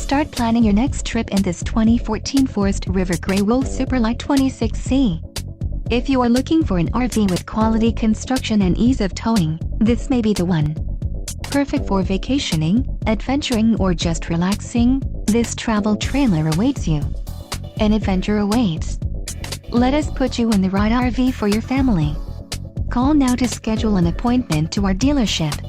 Start planning your next trip in this 2014 Forest River Grey Wolf Super Lite 26C. If you are looking for an RV with quality construction and ease of towing, this may be the one. Perfect for vacationing, adventuring, or just relaxing, this travel trailer awaits you. An adventure awaits. Let us put you in the right RV for your family. Call now to schedule an appointment to our dealership.